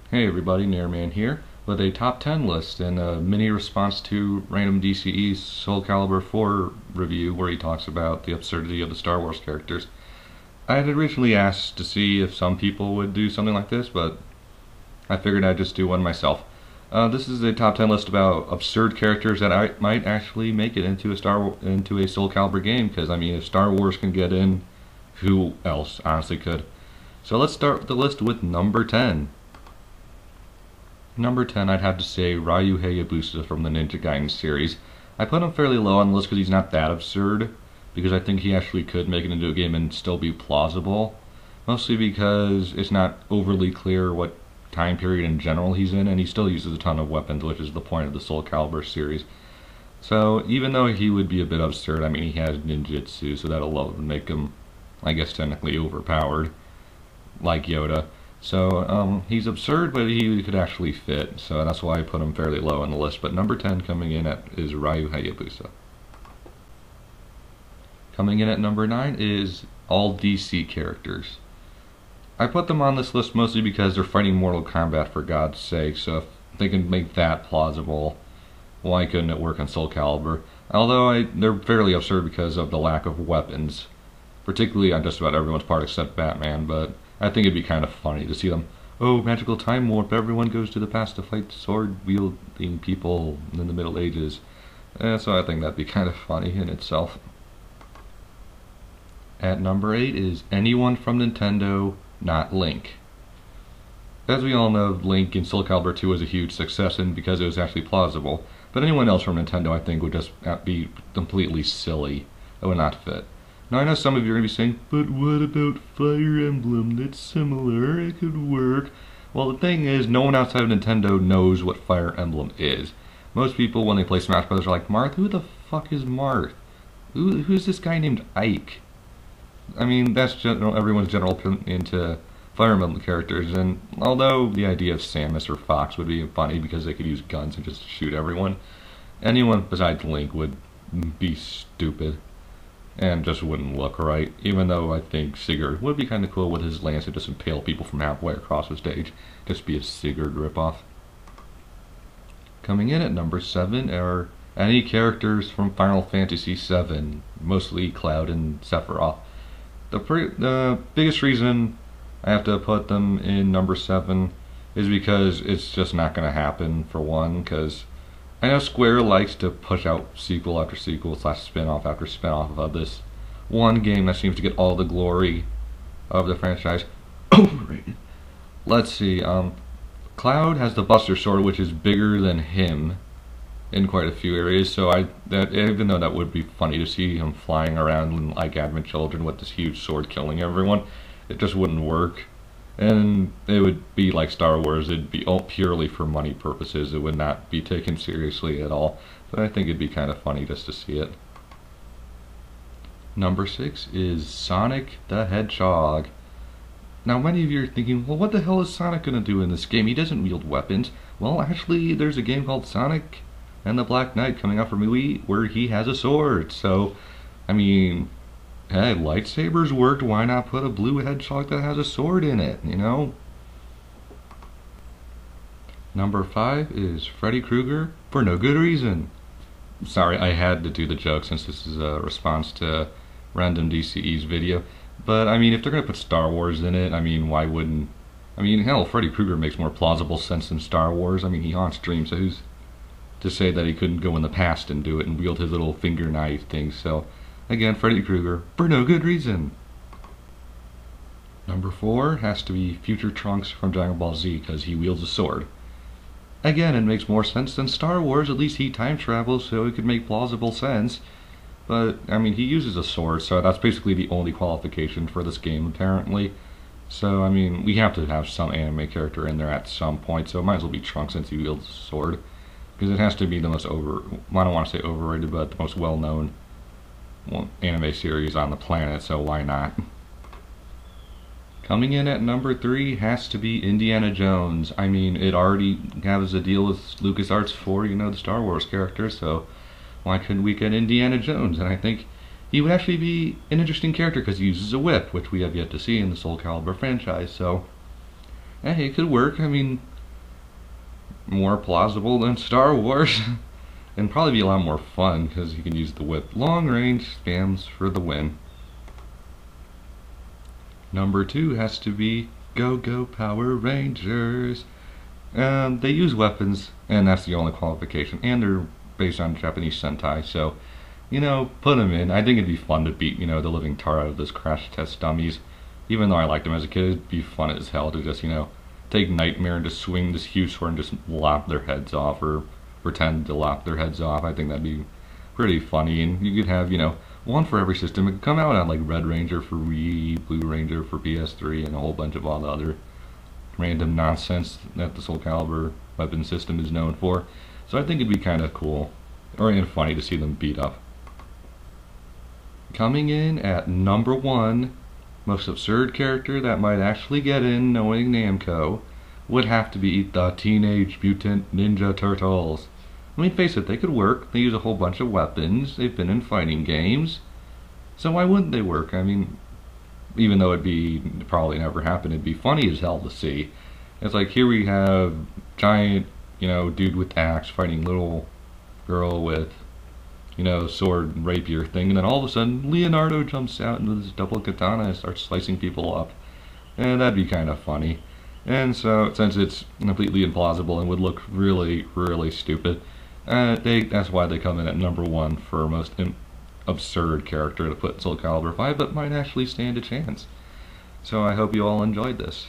Hey everybody, Nairman here with a top 10 list and a mini response to RandomDCE's Soul Calibur 4 review where he talks about the absurdity of the Star Wars characters. I had originally asked to see if some people would do something like this, but I figured I'd just do one myself. This is a top 10 list about absurd characters that might actually make it into a Soul Calibur game, because I mean, if Star Wars can get in, who else honestly could? So let's start the list with number 10. Number 10, I'd have to say Ryu Hayabusa from the Ninja Gaiden series. I put him fairly low on the list because he's not that absurd, because I think he actually could make it into a game and still be plausible. Mostly because it's not overly clear what time period in general he's in, and he still uses a ton of weapons, which is the point of the Soul Calibur series. So even though he would be a bit absurd, I mean, he has ninjutsu, so that'll make him, I guess, technically overpowered, like Yoda. So he's absurd, but he could actually fit, so that's why I put him fairly low on the list. But number 10 coming in is Ryu Hayabusa. Coming in at number 9 is all DC characters. I put them on this list mostly because they're fighting Mortal Kombat, for God's sake, so if they can make that plausible, why couldn't it work on Soul Calibur? Although they're fairly absurd because of the lack of weapons, particularly on just about everyone's part except Batman, but I think it'd be kind of funny to see them, oh, magical time warp, everyone goes to the past to fight sword-wielding people in the Middle Ages. So I think that'd be kind of funny in itself. At number 8 is anyone from Nintendo, not Link. As we all know, Link in Soul Calibur 2 was a huge success, and because it was actually plausible, but anyone else from Nintendo I think would just be completely silly. It would not fit. Now I know some of you are going to be saying, but what about Fire Emblem? That's similar, it could work. Well, the thing is, no one outside of Nintendo knows what Fire Emblem is. Most people, when they play Smash Bros, are like, Marth? Who the fuck is Marth? Who's this guy named Ike? I mean, that's everyone's general opinion into Fire Emblem characters, and although the idea of Samus or Fox would be funny because they could use guns and just shoot everyone, anyone besides Link would be stupid and just wouldn't look right, even though I think Sigurd would be kind of cool with his lance and just impale people from halfway across the stage. Just be a Sigurd ripoff. Coming in at number 7 are any characters from Final Fantasy VII, mostly Cloud and Sephiroth. The biggest reason I have to put them in number 7 is because it's just not going to happen, for one, because I know Square likes to push out sequel after sequel / spin-off after spin-off of this one game that seems to get all the glory of the franchise. Overrated. Let's see, Cloud has the Buster Sword, which is bigger than him in quite a few areas, so even though that would be funny to see him flying around like Advent Children with this huge sword killing everyone, it just wouldn't work. And it would be like Star Wars, it'd be all purely for money purposes, it would not be taken seriously at all, but I think it'd be kind of funny just to see it. Number 6 is Sonic the Hedgehog. Now many of you are thinking, well, what the hell is Sonic going to do in this game? He doesn't wield weapons. Well, actually, there's a game called Sonic and the Black Knight coming out for Wii where he has a sword, so, I mean, hey, lightsabers worked, why not put a blue hedgehog that has a sword in it, you know? Number 5 is Freddy Krueger for no good reason. Sorry, I had to do the joke since this is a response to RandomDCE's video. But, I mean, if they're going to put Star Wars in it, I mean, why wouldn't... I mean, hell, Freddy Krueger makes more plausible sense than Star Wars. I mean, he haunts dreams, so who's to say that he couldn't go in the past and do it and wield his little finger knife thing, so... Again, Freddy Krueger, for no good reason. Number 4 has to be Future Trunks from Dragon Ball Z, because he wields a sword. Again, it makes more sense than Star Wars, at least he time travels, so it could make plausible sense. But, I mean, he uses a sword, so that's basically the only qualification for this game, apparently. So, I mean, we have to have some anime character in there at some point, so it might as well be Trunks since he wields a sword. Because it has to be the most I don't want to say overrated, but the most well-known anime series on the planet, so why not? Coming in at number 3 has to be Indiana Jones. I mean, it already has a deal with LucasArts for, you know, the Star Wars character, so why couldn't we get Indiana Jones? And I think he would actually be an interesting character because he uses a whip, which we have yet to see in the Soul Calibur franchise, so hey, it could work. I mean, more plausible than Star Wars. And probably be a lot more fun because you can use the whip. Long range spams for the win. Number 2 has to be Go Go Power Rangers. They use weapons, and that's the only qualification. And they're based on Japanese Sentai, so, you know, put them in. I think it'd be fun to beat, you know, the living tar out of those crash test dummies. Even though I liked them as a kid, it'd be fun as hell to just, you know, take Nightmare and just swing this huge sword and just lop their heads off, or pretend to lop their heads off. I think that'd be pretty funny, and you could have, you know, one for every system. It could come out on like Red Ranger for Wii, Blue Ranger for PS3, and a whole bunch of all the other random nonsense that the Soul Calibur weapon system is known for. So I think it'd be kind of cool, or and funny to see them beat up. Coming in at number 1, most absurd character that might actually get in knowing Namco, would have to be the Teenage Mutant Ninja Turtles. I mean, face it, they could work. They use a whole bunch of weapons. They've been in fighting games. So why wouldn't they work? I mean, even though it'd be probably never happen, it'd be funny as hell to see. It's like, here we have giant, you know, dude with axe fighting little girl with, you know, sword and rapier thing, and then all of a sudden Leonardo jumps out into this double katana and starts slicing people up. And that'd be kind of funny. And so, since it's completely implausible and would look really, really stupid, that's why they come in at number 1 for most absurd character to put in Soul Calibur 5, but might actually stand a chance. So I hope you all enjoyed this.